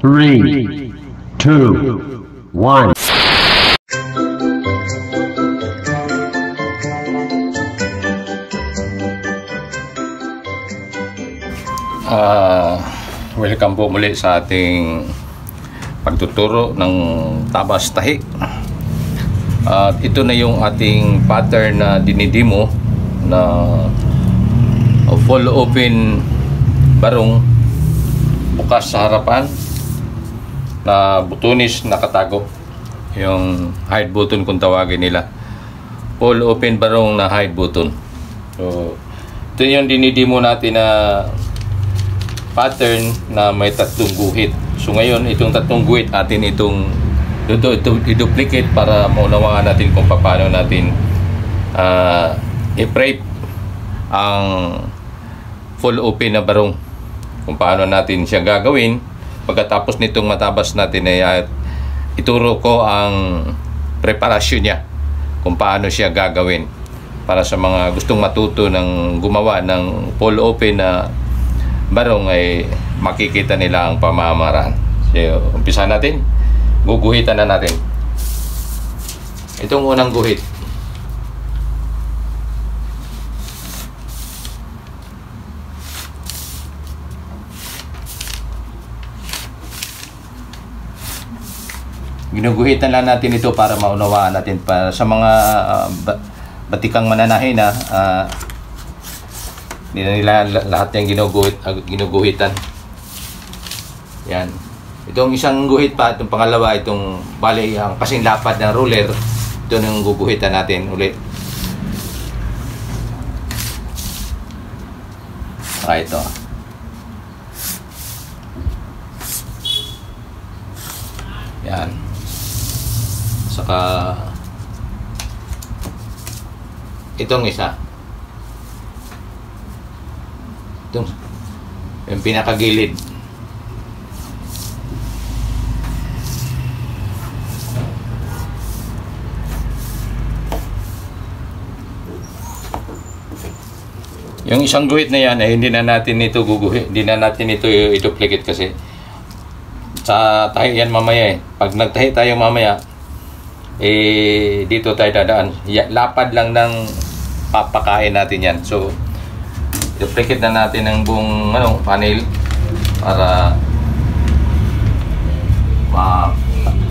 3, 2, 1. Welcome po muli sa ating pagtuturo ng tabas tahi. At ito na yung ating pattern na dinidemo na full open barong, bukas sa harapan na butonis nakatago, yung hide button kung tawagin nila. Full open barong na hide button. So ito yung dinidemo natin na pattern na may tatlong guhit. So ngayon itong tatlong guhit atin itong i-duplicate para maunawaan natin kung paano natin i-prep ang full open na barong, kung paano natin siya gagawin. Pagkatapos nitong matabas natin ay ituro ko ang preparasyon niya, kung paano siya gagawin, para sa mga gustong matuto ng gumawa ng full open na barong ay makikita nila ang pamamaraan. So umpisa natin, guguhitan na natin. Itong unang guhit, ginuguhitan lang natin ito para maunawaan natin, para sa mga batikang mananahin na hindi na nila lahat yung ginuguhitan. Yan. Itong isang guhit pa, itong pangalawa, itong bali ang kasing lapad ng ruler, ito yung guguhitan natin ulit. Ito. Yan. Saka itong isa, itong yung pinakagilid. Yung isang guhit na yan ay hindi na natin ito hindi na natin ito i-duplicate kasi sa tahi yan mamaya eh. Pag nagtahi tayo mamaya, dito tayo dadaan. Lapad lang ng papakain natin yan. So duplicate na natin ang buong panel para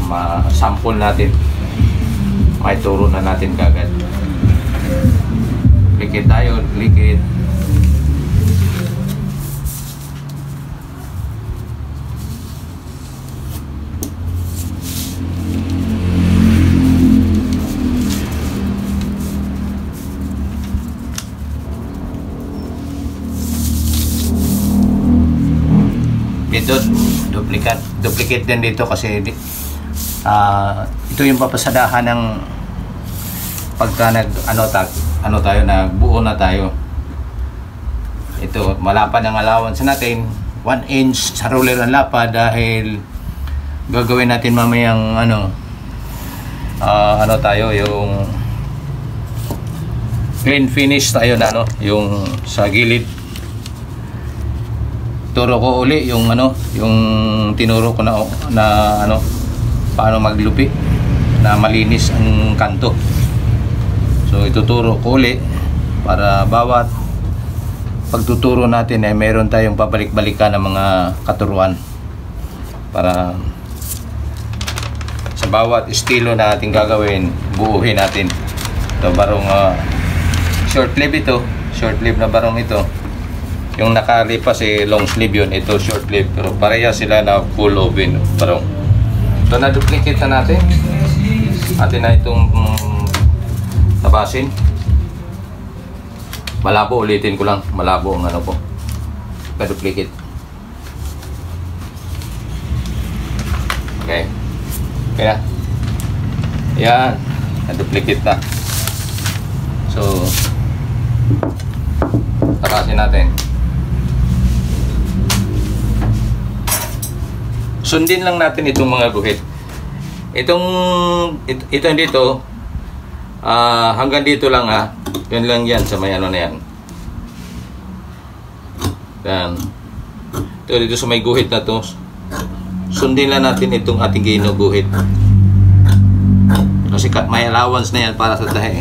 ma-sample natin, maituro na natin kagad. Duplicate tayo, duplicate. Ito, duplicate din dito kasi ito yung papasadahan ng pagka tayo, nagbuo na tayo. Ito, malapad ang allowance natin, 1 inch sa ruler ang lapad, dahil gagawin natin mamayang tayo, yung clean finish tayo na yung sa gilid. Turo ko uli yung yung tinuro ko na paano maglupi na malinis ang kanto. So ituturo ko uli para bawat pagtuturo natin ay meron tayong pabalik-balikan ng mga katuruan, para sa bawat estilo na ating gagawin, buuhin natin. Ito barong short sleeve, ito short sleeve na barong ito. Yung nakalipas long sleeve yun, ito short sleeve, pero pareha sila na full open barong. Ito na duplicate na natin. Atin na itong tabasin. Malabo, ulitin ko lang, malabo ang po, ka-duplicate. Okay. Kaya yan, na-duplicate na. So tabasin natin. Sundin lang natin itong mga guhit. Ito dito, hanggang dito lang Yan lang yan sa may na yan. Yan. Ito dito sa may guhit na to. sundin lang natin itong ating ginuguhit. Kasi may allowance na yan para sa tahi.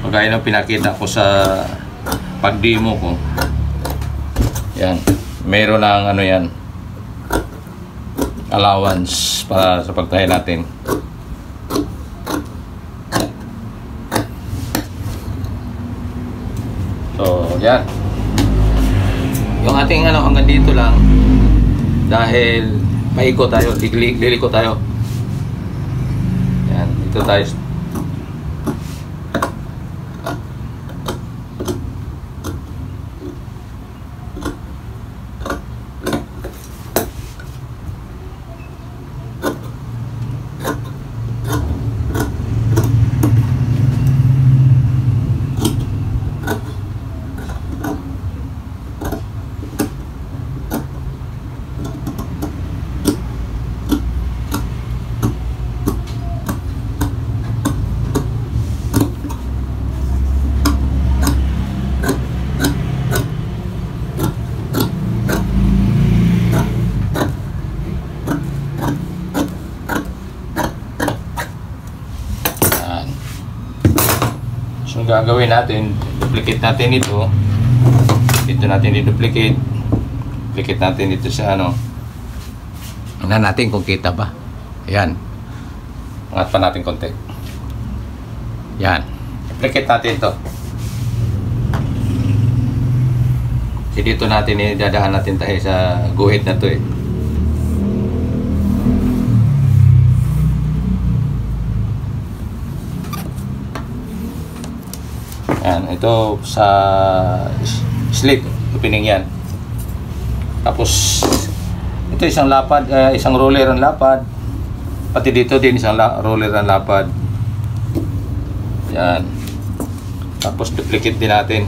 Pagkaya ng pinakita ko sa pag-demo ko. Yan. Meron ng ano yan. Allowance para sa pagtahi natin. So, yan. Yung ating ano hanggang dito lang dahil maikot tayo, liliko tayo. Yan, ito tayo. So, gagawin natin, duplicate natin ito. Ito natin i-duplicate. Duplicate natin ito sa ano. Tingnan natin kung kita ba. Ayan. Angat pa natin konti. Yan. Duplicate natin ito. Kasi dito natin idadaan natin tayo sa guhit na to eh. Yan, ito sa slit opening yan. Tapos ito isang lapad, isang roller ang lapad. Pati dito din isang roller ang lapad. Yan. Tapos duplicate din natin.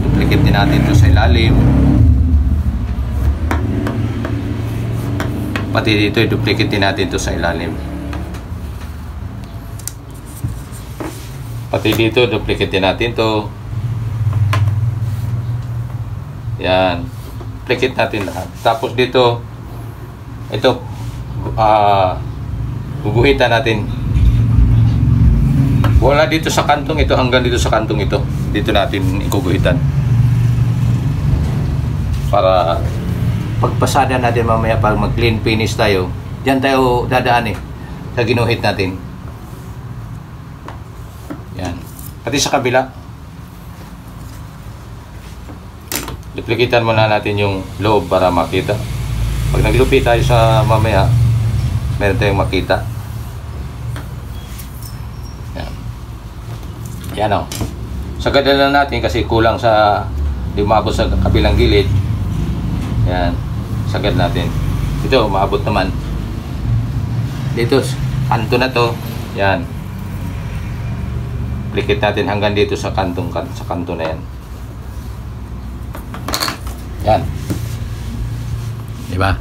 Duplicate din natin ito sa ilalim. Pati dito duplicate din natin ito sa ilalim. Pati dito, duplicate din natin to. Yan. Duplicate natin lahat. Tapos dito, ito, guguhitan natin. Wala dito sa kantong ito, hanggang dito sa kantong ito. Dito natin iguguhitan. Para pagpasada natin mamaya, pag mag-clean finish tayo, diyan tayo dadaan eh, sa ginuhit natin. Yan. Pati sa kabila. Duplicatean muna natin yung loob para makita. Pag naglupit tayo sa mamaya, meron tayong makita. Yan. Yan o. Sagadan lang natin kasi kulang sa lumabot sa kabilang gilid. Yan. Sagad natin. Ito, maabot naman. Dito, kanto na to. Yan. Duplicate natin hanggang dito sa kanto na yan. Yan. Diba?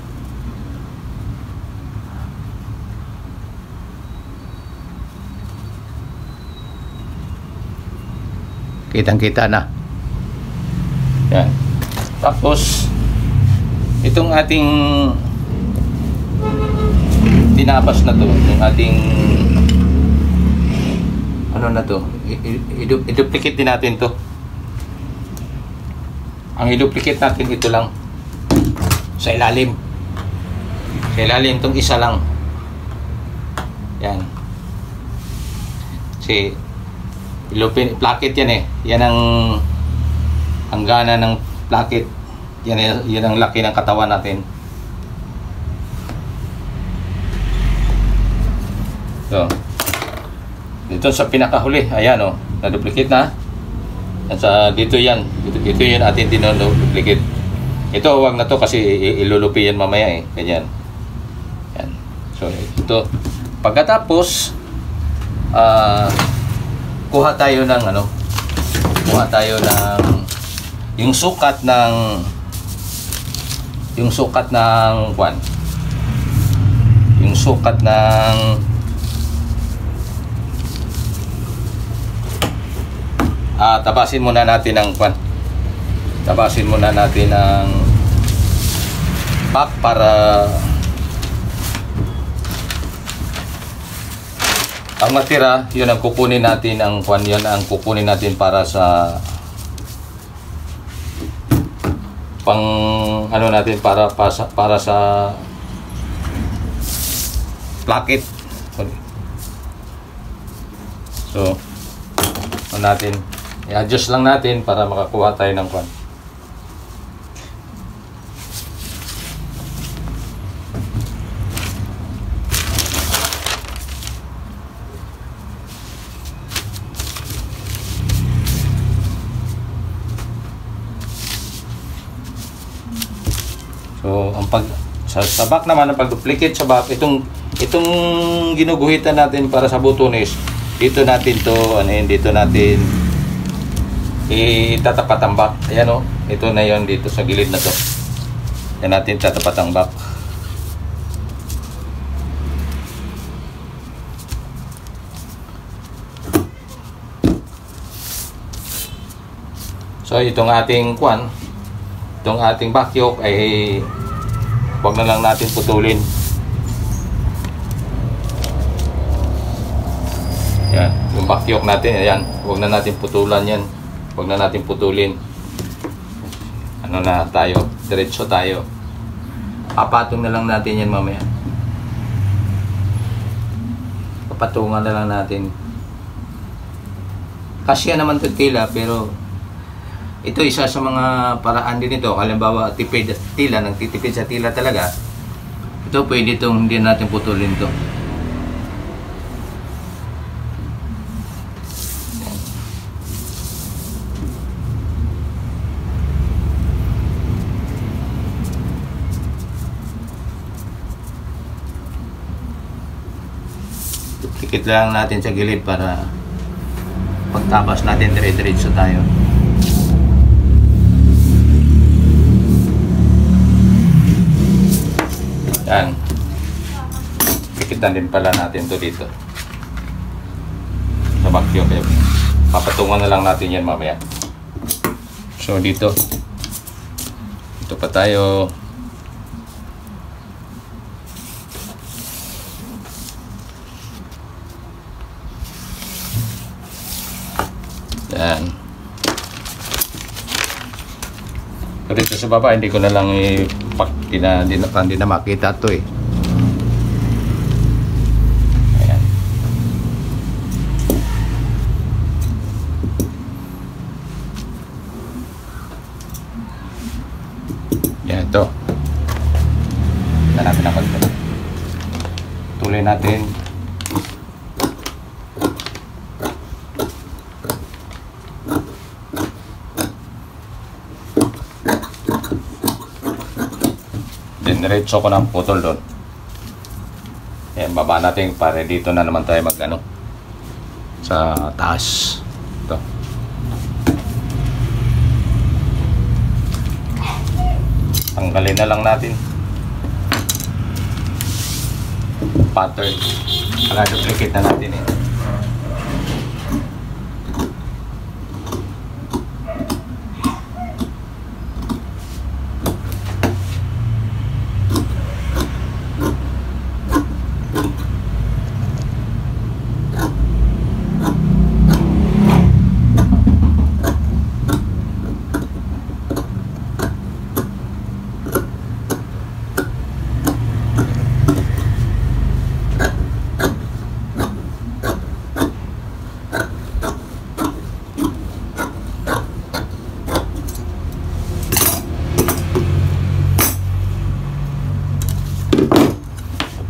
Kitang-kita na. Yan. Tapos itong ating tinabas na to, yung ating ano na to, i-duplicate din natin to. Ang i-duplicate natin ito lang sa ilalim. Sa ilalim itong isa lang. Yan. Si placket yan eh. Yan ang gana ng placket. Yan ang laki ng katawan natin. So, dito sa pinakahuli, ayan o, na-duplicate na. At sa dito yan, dito yan atin duplicate. Ito, huwag na to kasi ilulupi yan mamaya eh, ganyan. Yan. So, ito. Pagkatapos, kuha tayo ng yung sukat ng tabasin muna natin ng back para ang matira, yun ang kukunin natin, ang kwan yun ang kukunin natin para sa pang ano natin para sa placket. So, ano natin, i-adjust lang natin para makakuha tayo ng kwan. So, ang sa back naman, ang pag-duplicate sa back, itong ginuguhitan natin para sa butones, dito natin to, dito natin itatapat ang back. Ayan o, ito na yon dito sa gilid na to. Yan natin tatapat ang back. So, itong ating kwan, itong ating back yoke ay huwag na lang natin putulin. Yan, yung back yoke natin, ayan, huwag na natin putulan yan. Huwag na natin putulin. Ano na tayo, diretso tayo. Papatong na lang natin yan mamaya. Papatungan na lang natin. Kasya naman ito tila, pero ito isa sa mga paraan din ito. Halimbawa, tipid tila, nagtitipid sa tila talaga. Ito pwede itong hindi natin putulin ito. Duplicate lang natin sa gilid para pagtapas natin dire-diretso tayo. Yan. Pikitan din pala natin to dito sa vacuum. Papatungan na lang natin yan mamaya. So dito pa tayo. Yan. So dito sa baba, hindi ko na lang hindi na makita to eh. Ayan. Yan ito. Hanapin ako ito. Tuloy natin. Diretso ko ng putol doon. Ayan, baba natin para dito na naman tayo mag sa taas. Ito. Tanggalin na lang natin pattern. Para duplicate na natin eh.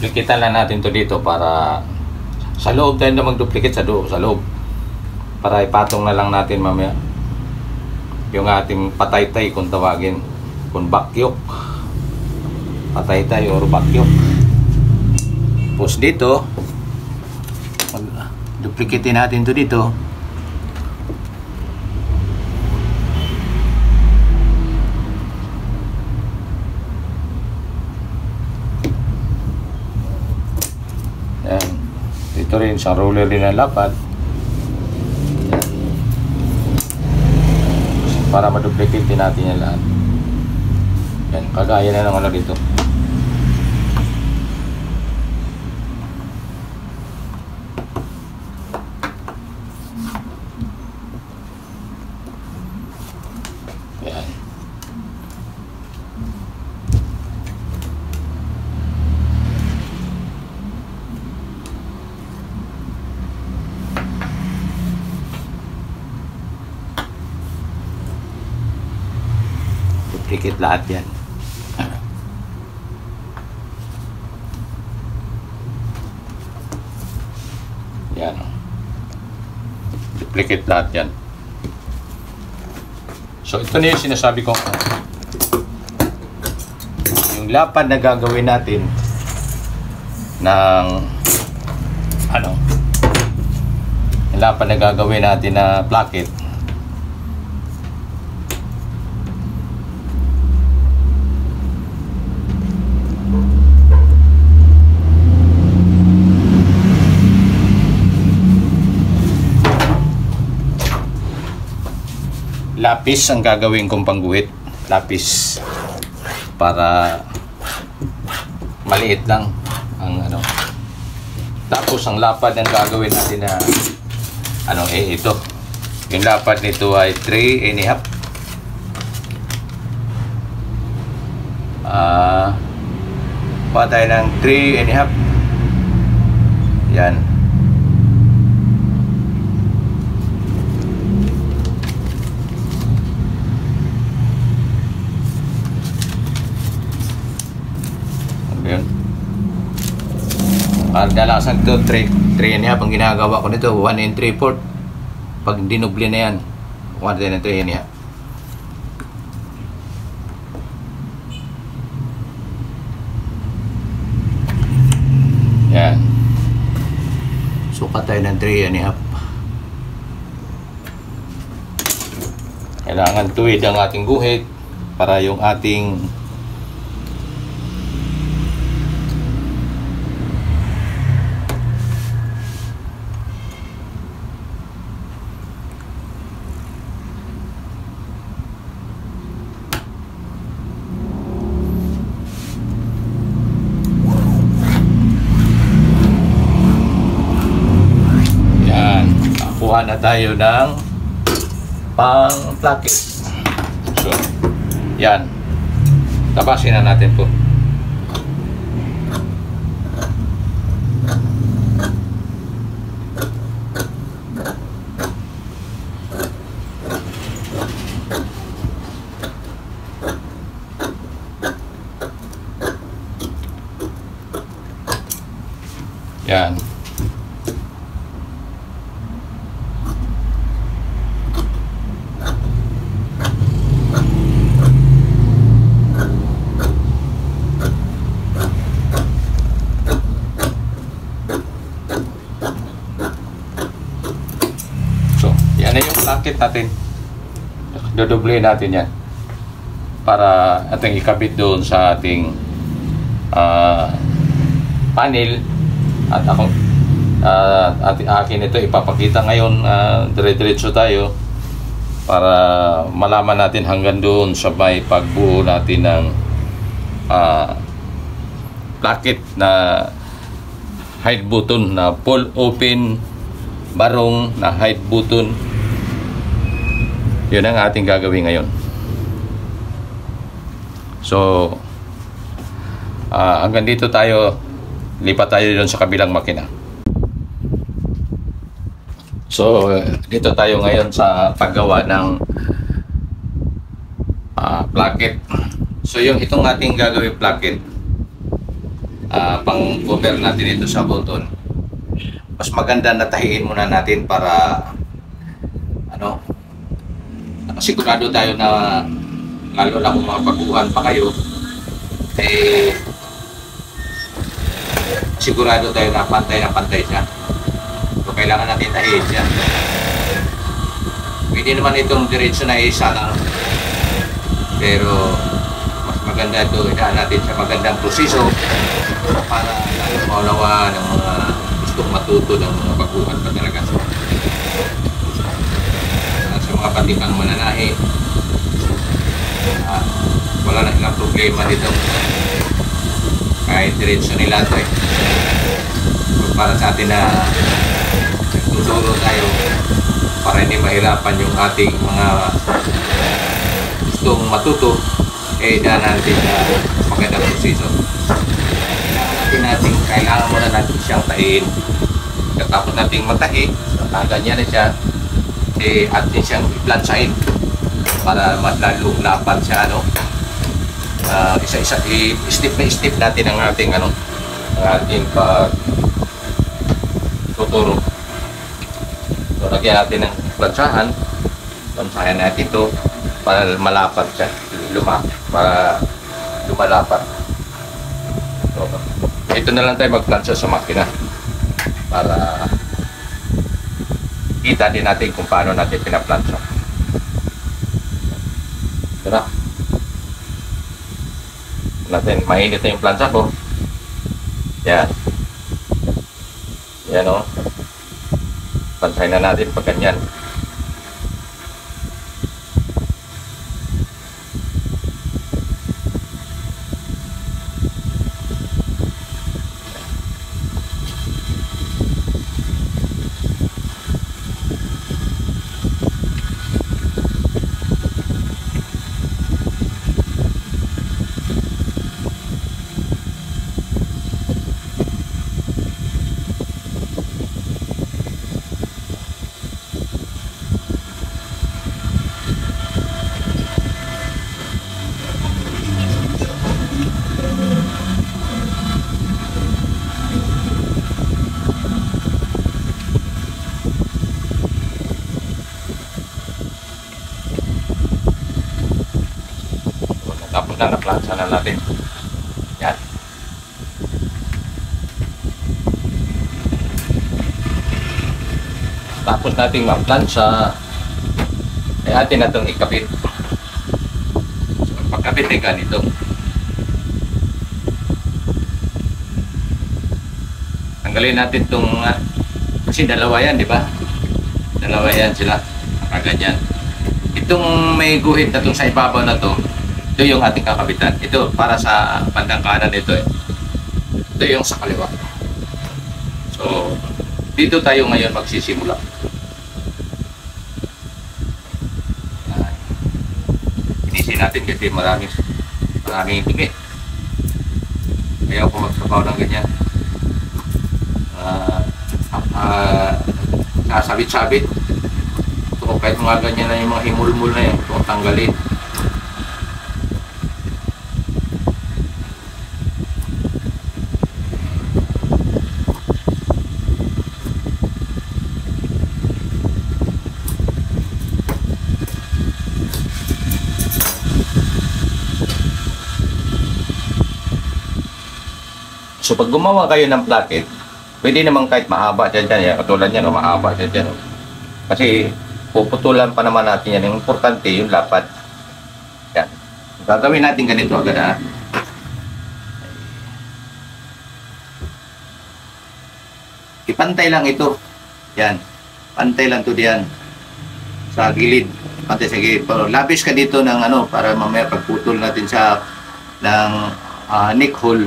Duplicatean lang natin to dito para sa loob tayo na mag-duplicate sa loob para ipatong na lang natin mamaya yung ating pataytay kung tawagin, kung bakyok, pataytay or bakyok. Tapos dito duplicate natin to dito. Yan. Dito rin sa roller din ang lapad. Yan. Para ma-duplicate natin yan lahat. Yan, kagaya na ng ano dito. Yan. Duplicate lahat yan. Yan. Duplicate lahat yan. So ito na yung sinasabi ko. Yung lapad na gagawin natin ng ano, yung lapad na gagawin natin na placket. Lapis ang gagawin kong pangguhit. Lapis para maliit lang ang ano. Tapos ang lapad ang gagawin natin na ano ito. Yung lapad nito ay 3 1/2. Patay ng 3 1/2. Yan. Yun. Kadalasan ito 3 1/2 ang ginagawa ko nito, 1 3/4. Pag dinubli na yan, 1 3 1/2. Yan. Sukat tayo ng 3 1/2. Kailangan tuwid ang ating guhit para yung ating na tayo ng pang placket. So, yan. Tapasin na natin po. Yan. Yan na yung placket natin. Dodoble natin yan para ating ikabit doon sa ating panel. At ako akin ito ipapakita ngayon. Dire-diretso tayo para malaman natin hanggang doon sa may pagbuo natin ng placket na hide button na pull open, barong na hide button. Yun ang ating gagawin ngayon. So hanggang dito tayo, lipat tayo doon sa kabilang makina. So dito tayo ngayon sa paggawa ng placket. So yung itong ating gagawin placket, pang cover natin ito sa button. Mas maganda na tahiin muna natin para ano, sigurado tayo na lalo lang kung mapaguhan pa kayo, sigurado tayo na pantay siya. So kailangan natin tahiin siya. Pwede naman itong diretso na isa lang, pero mas maganda ito idaan natin sa magandang proseso para lalo maulawa ng mga gustong matuto ng mga baguhan pa talaga. Sa mga patikang mananahi, wala na ilang problema dito. Kahit diretso nila ito eh. Para sa atin na nagtuturo tayo para hindi mahirapan yung ating mga gustong matuto, eh daan natin na magandang proseso. Kailangan muna natin siyang tahiin. Katapos natin matahi, ganyan na siya, eh atin siyang i-plansahin para mas lalong lapad siya, ano. Isa-isa, step by step natin ang ating ang ating tuturo. So, lagyan natin ng plansahan natin ito para malapad siya, para lumalapad. So, ito na lang tayo magplansa sa makina para kita din natin kung paano natin pinaplansa. Tara. Natin, mainit na yung plansa ko. Yan. Yan o. Pansay na natin pag ganyan. Tapos na naplansa na natin. Yan. Tapos nating maplansa, ay atin na itong ikapit. So, pagkapit ay ganito. Tanggalin natin itong, kasi dalawa yan, di ba? Dalawa yan sila. Nakaganyan. Itong may guhit na itong sa ibabaw na to, ito yung ating kakabitan. Ito para sa bandang kanan nito eh. Ito yung sa kaliwa. So, dito tayo ngayon magsisimula. Inisin natin kasi maraming dumi. Kaya ako magsabaw ng ganyan. Sabit-sabit. So, kahit mga ganyan na yung mga himulmul na yan, ito tanggalin. So pag gumawa kayo ng placket, pwede naman kahit mahaba dyan, katulad yan, mahaba dyan. Kasi puputulan pa naman natin yan. Yung importante, yung lapad. Yan. Gagawin natin ganito agad ha. Ipantay lang ito. Yan. Pantay lang ito diyan. Sa gilid. Pantay sa gilid. Pero labis ka dito ng para mamaya pagputol natin sa ng neck hole.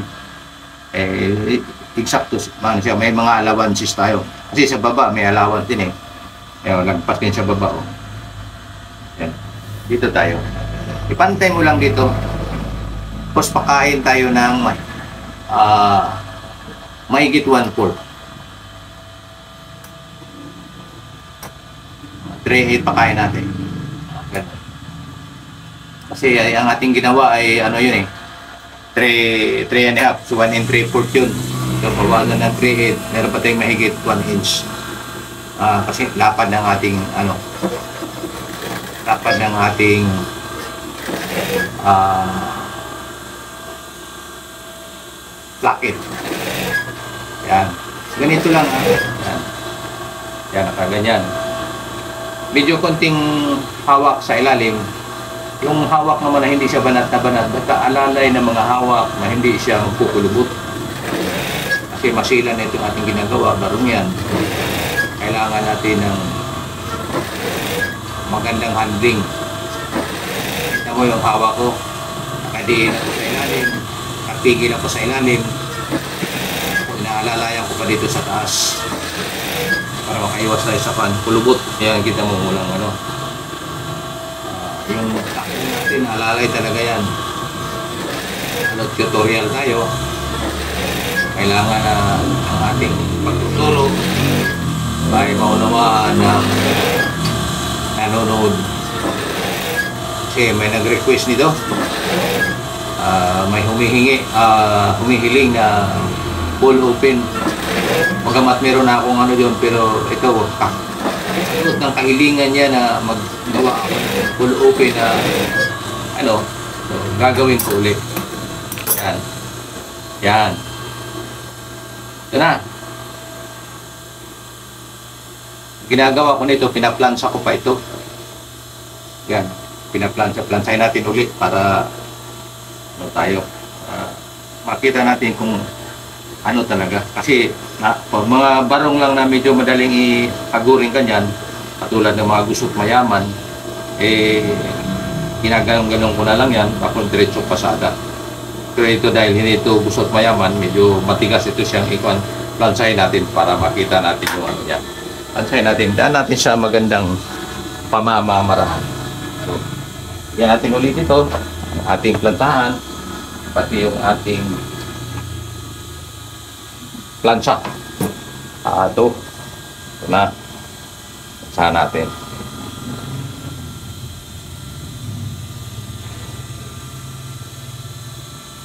Eksakto man siya, may mga allowances tayo kasi sa baba may allowance din lagpas din sa baba yan. Dito tayo ipantay mo lang dito tapos pakain tayo ng mahigit 1/4 3/8 pakain natin kasi ang ating ginawa ay yun 3.5, so 1 and 3/4 yun. So, pawagan ng 3.8, meron pa tayong mahigit 1 inch. Kasi lapad ng ating, lapad ng ating placket. Yan. Ganito lang, Yan. Yan, nakaganyan. Medyo konting hawak sa ilalim. Yung hawak naman na hindi siya banat na banat, alalay ng mga hawak na hindi siya magkukulubot. Kasi masila na itong ating ginagawa, barong yan. Kailangan natin ng magandang handling. Tignan mo yung hawak ko, Diin ako sa ilalim, natigil ako sa ilalim, inaalalayan ko pa dito sa taas para makaiwas tayo sa kulubot. Yan, kita mo walang ano. Yung takbo natin, alalay talaga yan. Tutorial tayo. Kailangan na ang ating pagtuturo ay maunawaan ng nanonood. Kasi may nag-request nito. May humihiling na full open. Magamat meron na akong ano dyan, pero ito, sunod ng kahilingan niya na maggawa ako ng full open na ano, so, gagawin ko ulit. Yan. Yan. Ito na. Ginagawa ko nito, pinaplansa ko pa ito. Yan. Plansahin natin ulit para ano tayo. Makita natin kung ano talaga. Kasi pag mga barong lang na medyo madaling i-agurin kanyan, katulad ng mga gusot mayaman, ginaganon-ganon ko na lang yan, tapos diretso pasada. Pero ito dahil hindi ito gusot mayaman, medyo matigas ito siyang ikuan. Plansahin natin para makita natin yung ano yan. Plansahin natin. Daan natin sa magandang pamamamarahan. So, yan natin ulit ito. Ang ating plantahan. Pati yung ating plansa. Ito. Ito na. Plansahan natin.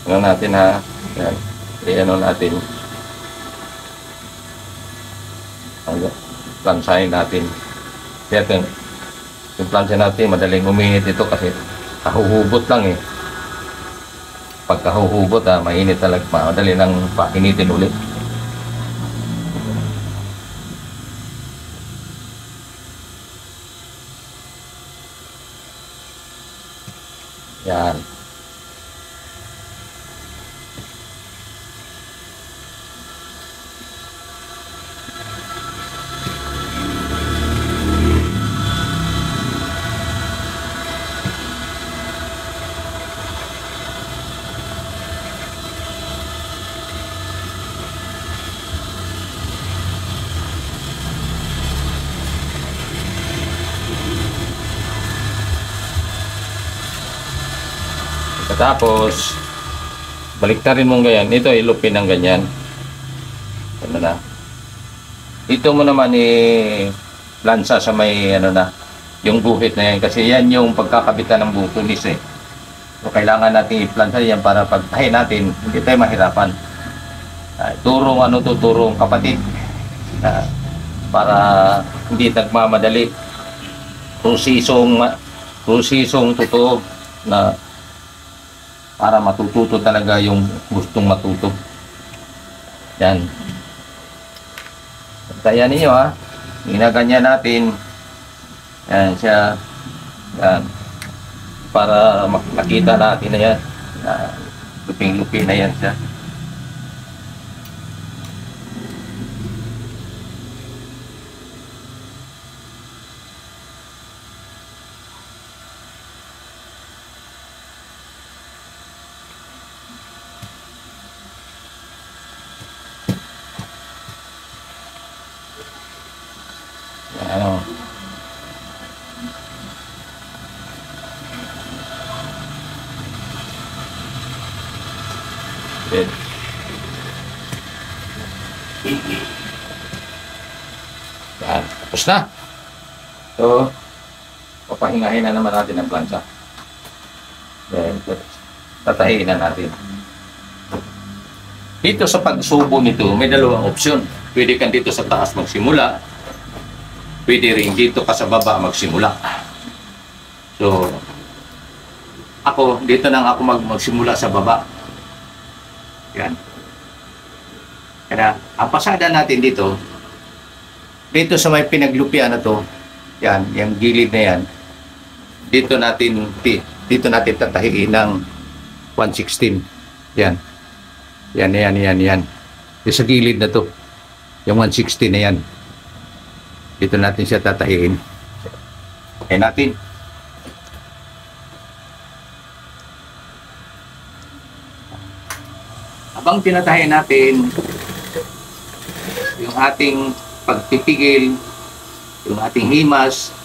Ano natin ha, yan, i-ano natin, plansahin natin. Kaya ito, yung plansahin natin, madaling uminit ito kasi kahuhubot lang eh. Pag kahuhubot mainit talaga, madali lang painitin ulit. Yan. Tapos baliktarin mong ganyan. Ito ilupin ng ganyan. Ano na. Ito mo naman lansa sa may ano na, yung guhit na yan kasi yan yung pagkakabitan ng butulis eh. So kailangan natin i-plansa yan para pagtahin natin hindi tayo mahirapan. Turong kapatid para hindi nagmamadali. Prosesong totoo na para matututo talaga yung gustong matuto. Yan. Kaya ninyo ha. Ginaganyan natin. Yan siya. Yan. Para makita natin na yan. Luping-luping na yan siya. Ano? Good. Yan. Tapos na. So, papahingahin na naman natin ang plancha. Then, tatahiin na natin. Dito sa pagsubo nito, may dalawang opsyon. Pwede kang dito sa taas magsimula. Pwede rin dito ka sa baba magsimula. So, dito nang ako magsimula sa baba. Yan. Kaya, ang pasada natin dito sa may pinaglupian na to, yan, yung gilid na yan, dito natin tatahiin ng 116. Yan. Yan. Yung sa gilid na to, yung 160 na yan. Dito natin siya tatahiin. Kaya natin. habang tinatahin natin yung ating pagpipigil, yung ating himas,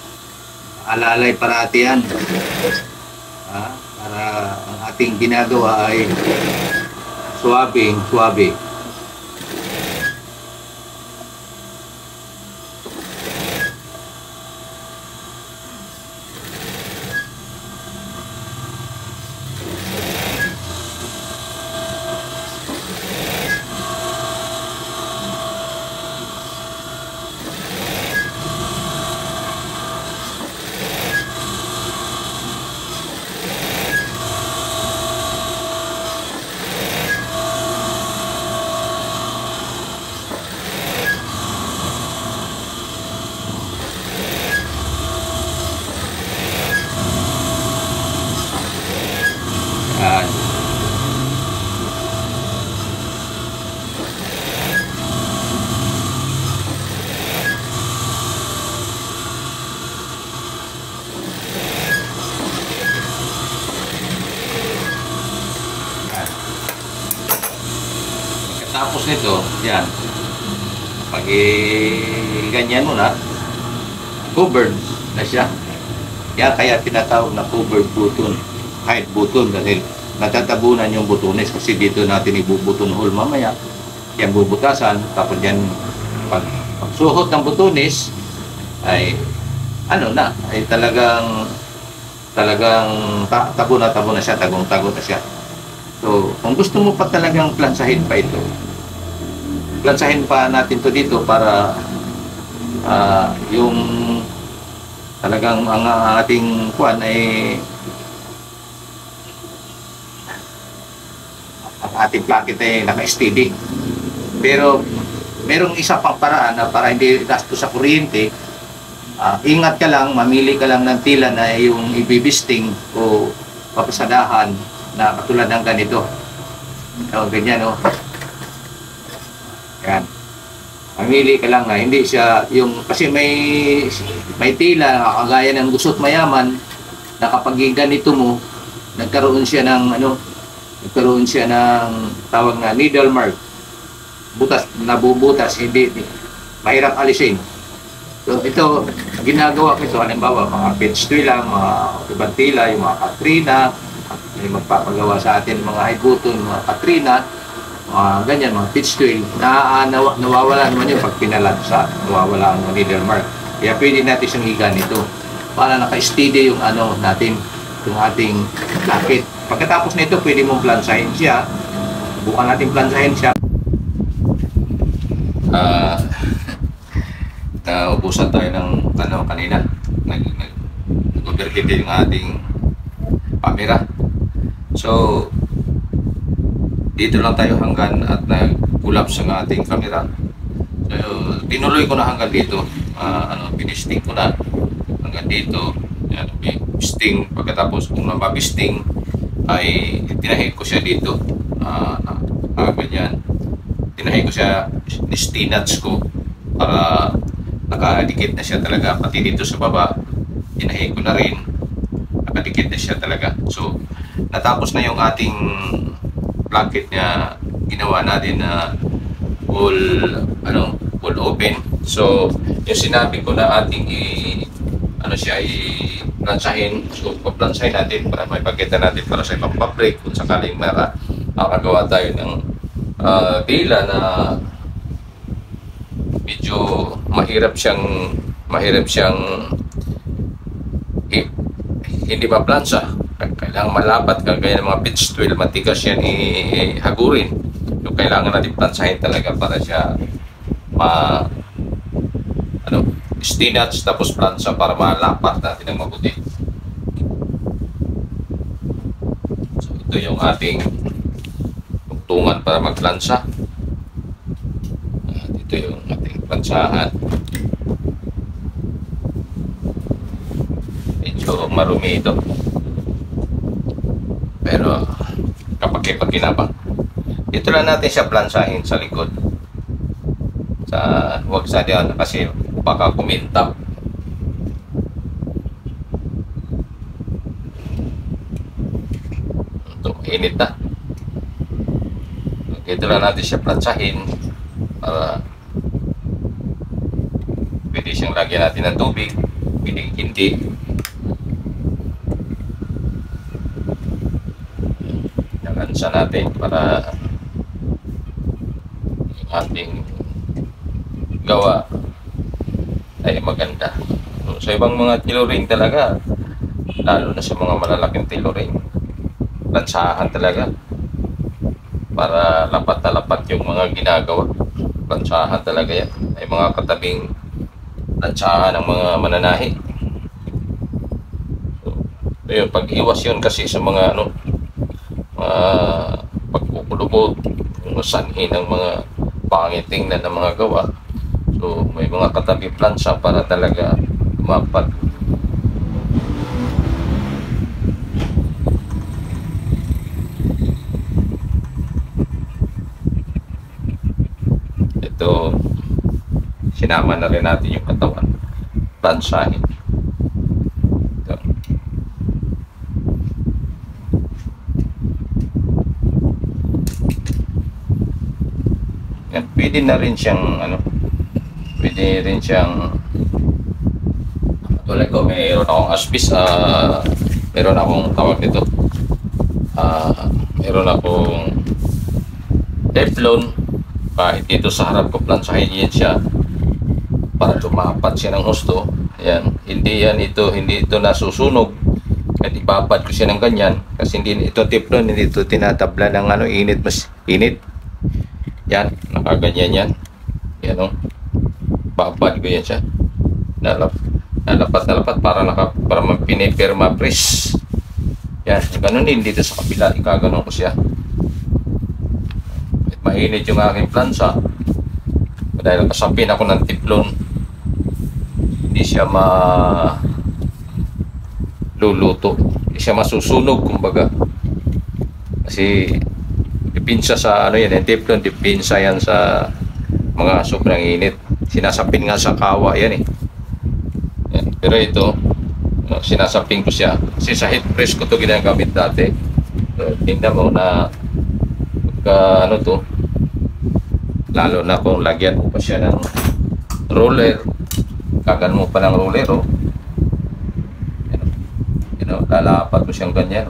alalay parati yan. Para ang ating ginagawa ay suwabe. Yan. Tapos nito, yan. Pag ganyan mo na, covered na siya. Yan kaya tinatawag na covered button. Kahit button dahil natatabunan yung butones kasi dito natin ibubuton hole mamaya. Yan bubutasan, tapos yan pagsuhot ng butones ay ay talagang tabo na siya, tagong-tago na siya. So, kung gusto mo pa talagang plansahin pa ito, plansahin pa natin to dito para yung talagang ang ating kuwan ay ang ating placket ay naka-steady. Pero merong isa pang paraan na para hindi gasto sa kuryente. Ingat ka lang, mamili ka lang ng tila na yung ibibisting o papasadahan na katulad ng ganito. Ganyan, no? Yan. Mamili ka lang na hindi siya yung kasi may tila kagaya ng gusot mayaman na kapag ganito mo nagkaroon siya ng tawag na needle mark, nabubutas, hindi mahirap alisin. So ito ginagawa ko ito, halimbawa mga pitch tool lang, mga ibang tila, yung mga Katrina, yung magpapagawa sa atin mga high button, mga Katrina, ganyan, mga pitch tool, nawawala naman yun pag pinalansa, nawawala ang needle mark. Kaya pwede natin siyang higanito para naka-steady yung natin, yung ating placket. Pagkatapos nito, pwede mong plansahin siya. Bukan natin plansahin siya. Naubusan tayo ng kanina. Nag-overheat yung ating camera. So, dito lang tayo hanggang at nag-collapse ang ating camera. So, tinuloy ko na hanggang dito. Pinisting ko na hanggang dito. Yan, pisting. Pagkatapos kung mabisting, ay tinahi ko siya dito. Ganyan. Tinahi ko siya, nistinats ko para nakadikit na siya talaga. Pati dito sa baba, tinahi ko na rin. Nakadikit na siya talaga. So, natapos na yung ating placket na ginawa natin na full open. So, yung sinabi ko na ating plansahin. So, paplansahin natin para may pagkita natin para sa ibang public kung sakaling makagawa tayo ng tila na medyo mahirap siyang hindi maplansa. Kailangan malapat, kagaya ng mga pitch tool, matigas yan hagurin. So, kailangan natin plansahin talaga para siya stinats tapos plansa para malapat natin ng mabuti. So, ito yung ating tungtungan para magplansa. Ito yung ating plansahan. Medyo marumi ito. Pero kapag-kinabang. Dito lang natin siya plansahin sa likod. Huwag sa diyan kasi baka kumintab. Ito, init na. Ito lang natin siya plansahin para pwede siyang lagyan natin ng tubig, pwede hindi. Nalansa natin para yung ating gawa ay maganda. So, sa ibang mga tailoring talaga, lalo na sa mga malalaking tailoring, lansahan talaga para lapat na lapat yung mga ginagawa. Lansahan talaga yan. Ay mga katabing lansahan ng mga mananahi. So, yun, pag-iwas yun kasi sa mga pagkukulubot, yung sanhi ng mga pangitingnan ng mga gawa. So may mga katabi plansa para talaga mapat. Ito, sinama na rin natin yung katawan, plansahin. Ito. Yan, pwede na rin siyang pwede rin siyang tulad ko, mayroon akong aspis, meron akong tawag nito, meron akong teflon, kahit dito sa harap ko plansahin yan siya para lumapat siya ng husto. Ayan, hindi ito nasusunog at ibabad ko siya ng ganyan kasi hindi ito teflon, hindi ito tinatabla ng init, mas init. Yan, nakaganyan yan. Yan babad ko yan siya. Nalapat para pinipirma press. Yan, ganun din dito sa kabila, ikaganon ko siya. At mainit yung aking plansa. Dahil kasampin ako ng teflon, hindi siya luluto. Hindi siya masusunog, kumbaga. Kasi dipinsa sa yung teflon, dipinsa yan sa mga sobrang init. Sinasapin nga sa kawa yan eh. Yan. Pero ito, sinasapin ko siya. Kasi sa heat press ko to ginagamit dati. So, tingnan mo na pagka to, lalo na kung lagyan mo pa siya ng roller, kagan mo pa ng roller, lalapat mo siyang ganyan.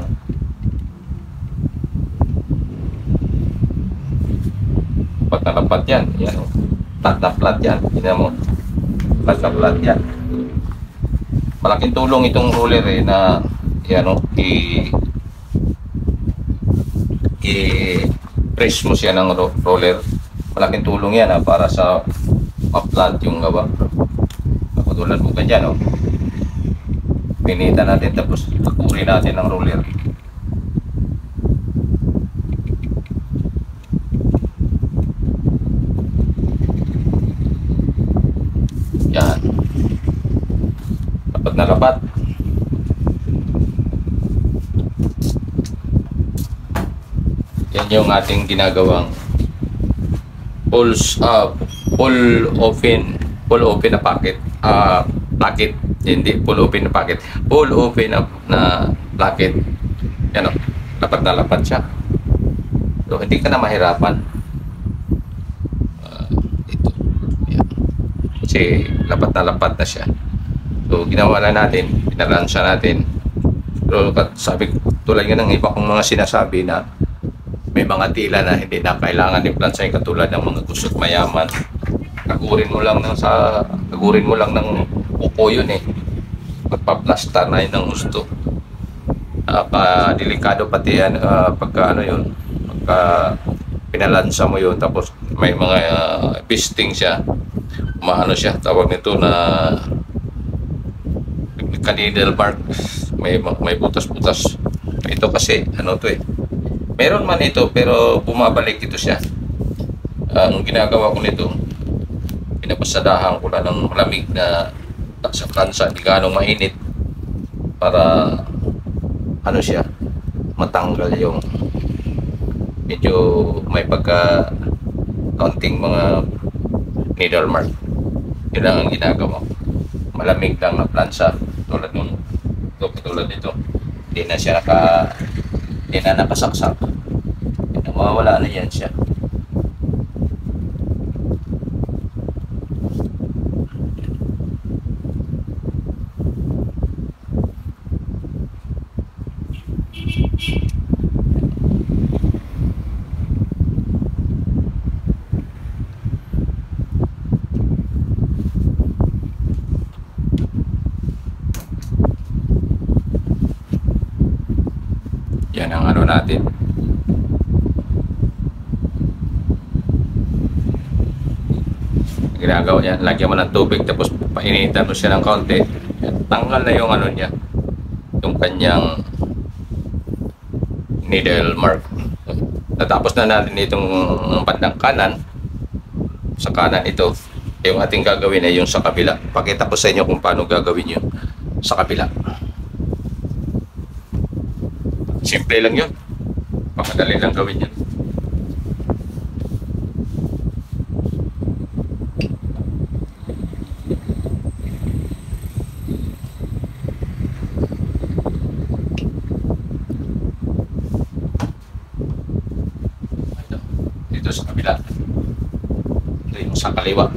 Pag nalapat yan, flat na flat yan. Tingnan mo, flat na flat yan. Malaking tulong itong roller na i-press mo siya ng roller. Malaking tulong yan para sa ma-plant yung gawa. Tulad mo ganyan, pinita natin tapos ikurin natin ng roller. Yan, dapat na lapat. Yan yung ating ginagawang full open na packet, hindi full open na packet, full open na packet. Yan dapat na lapat siya. So hindi ka na mahirapan. Ito. Yan. Kasi lapat na siya. So ginawa na natin, pinalansa natin. Pero sabi tulad nga ng iba kong mga sinasabi na may mga tila na hindi na kailangan i-plansahin katulad ng mga gusot mayaman. Kagurin mo lang ng upo yun eh. Magpa-plasta na yun ng gusto. Delikado pati yan pagka pagka pinalansa mo yun tapos may mga pisting siya, siya, tawag nito na needle mark, may butas-butas. Ito kasi meron man ito pero bumabalik ito siya. Ang ginagawa ko nito, pinapasadahan ko na ng malamig na sa plansa, di ganong mainit para siya matanggal yung medyo may pagka kaunting mga needle mark. Yun lang ang ginagawa. Malamig lang na plansa tulad nito. Hindi na nakasaksak. Mawawala na yan siya. natin. Ginagawa niya, lagyan mo ng tubig tapos painitan mo siya ng kaunti. Tanggal na yung ano niya, yung kanyang needle mark. Natapos na natin itong bandang kanan. Sa kanan ito, yung ating gagawin ay yung sa kabila. Pakita ko sa inyo kung paano gagawin yun sa kabila. Simple lang yun. Pakadali lang gawin yun. Dito sa kabila. Ito yung sa kaliwa.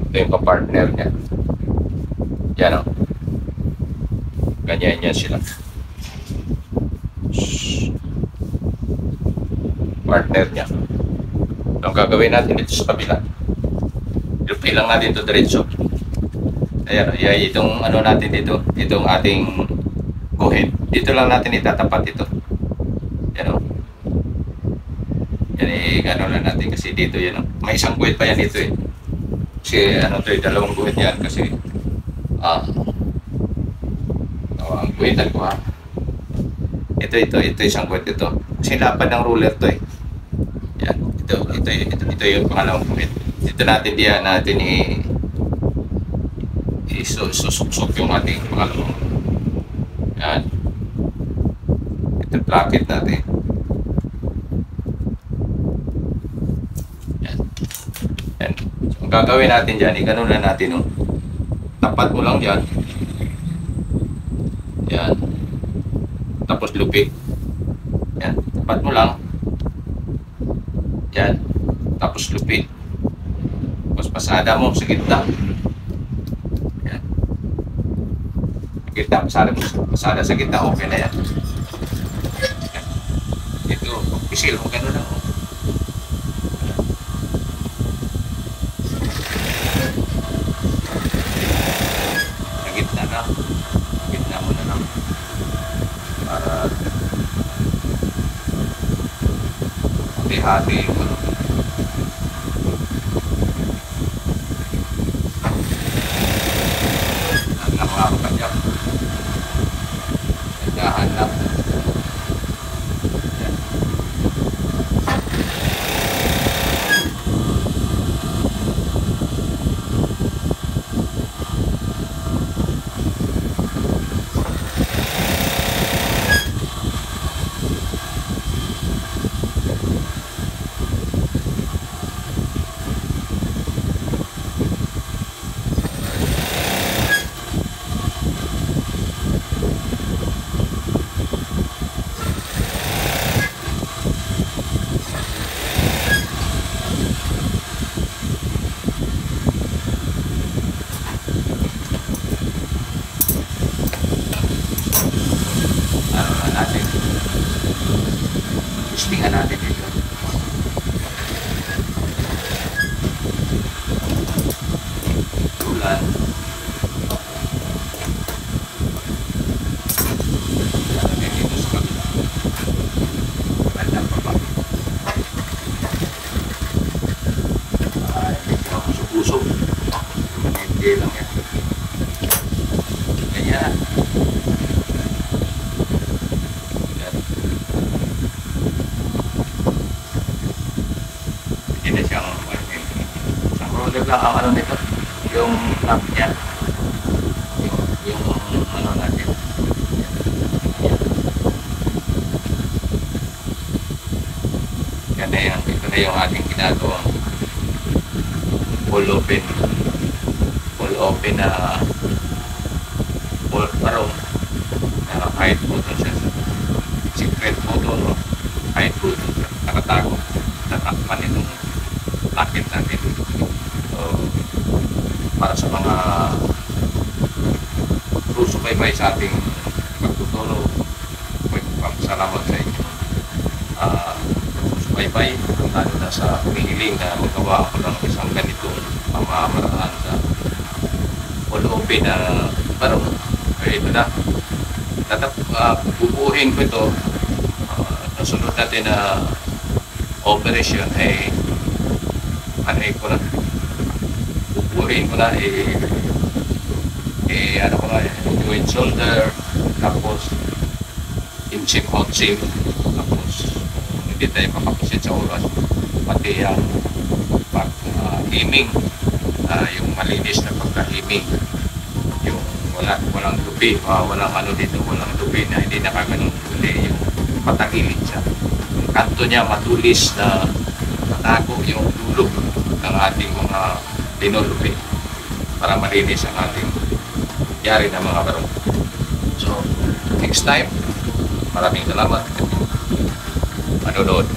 Ito yung kapartner niya. Yan o. Ganyan yan sila. Partner niya. Ang gagawin natin dito sa kabila, ilupin lang natin ito diretso. Ayan, itong ano natin dito, itong ating guhit, dito lang natin itatapat ito. Yan o. Yan ano lang natin kasi dito yan o. May isang guhit pa yan dito eh. Kasi ano to, dalawang guhit yan kasi ang guhitan ko ha. Ito isang guhit ito. Kasi lapad ng ruler to eh. Yan, ito yung pangalawang guhit. Dito natin isusuksok yung ating pangalawang. Yan. Ito bracket natin. Yan. Yan. So, ang gagawin natin dyan, ganun na natin, no? Tapat mo lang dyan. Yan. Tapos lupit. Yan. Tapat mo lang. Yan. Tapos lupit. Tapos pasada mo sa gitna. Yan. Sa gitna, pasada sa gitna, okay na yan. Yan. Ito, pisil mo, gano'n lang. Sa gitna na. Sa gitna mo na lang. Para hati-hati yung ano. Nangangapa niya. Nandahan lang. Yan. Natin. Istingan natin dito. Tulan. Lalagay dito sa kabila. Bandang baba. Hindi ako puso-puso. Hindi lang yan. Ganyan. Hindi siyang ang roller lang ang ano nito, yung knob niya, yung ano natin. Yan na yan, ito na yung ating ginagawang full open na full parong na hide button siya, secret button o hide button siya, nakatago, natakpan itong lakit natin. So, para sa mga susubaybay sa ating pagtuturo, salamat sa inyo. Susubaybay, lalo na sa humihiling na magawa ako ng isang ganitong pamamaraan sa all open na parang ito na. Bubuuhin ko ito susunod natin na operation ay ko na, bubuhin ko na, ano ko na, joint shoulder, tapos in-chim, out-chim, tapos hindi tayo makapusit sa oras, pati ang pag-himing, yung malinis na pagka-himing, yung walang lupi, walang ano dito, walang lupi na hindi nakaganon uli, yung patagilid siya. Yung kanto niya matulis na matago yung dulo ng ating mga linulupi para malinis ang ating yari ng mga barong. So, next time, maraming salamat. Manonood.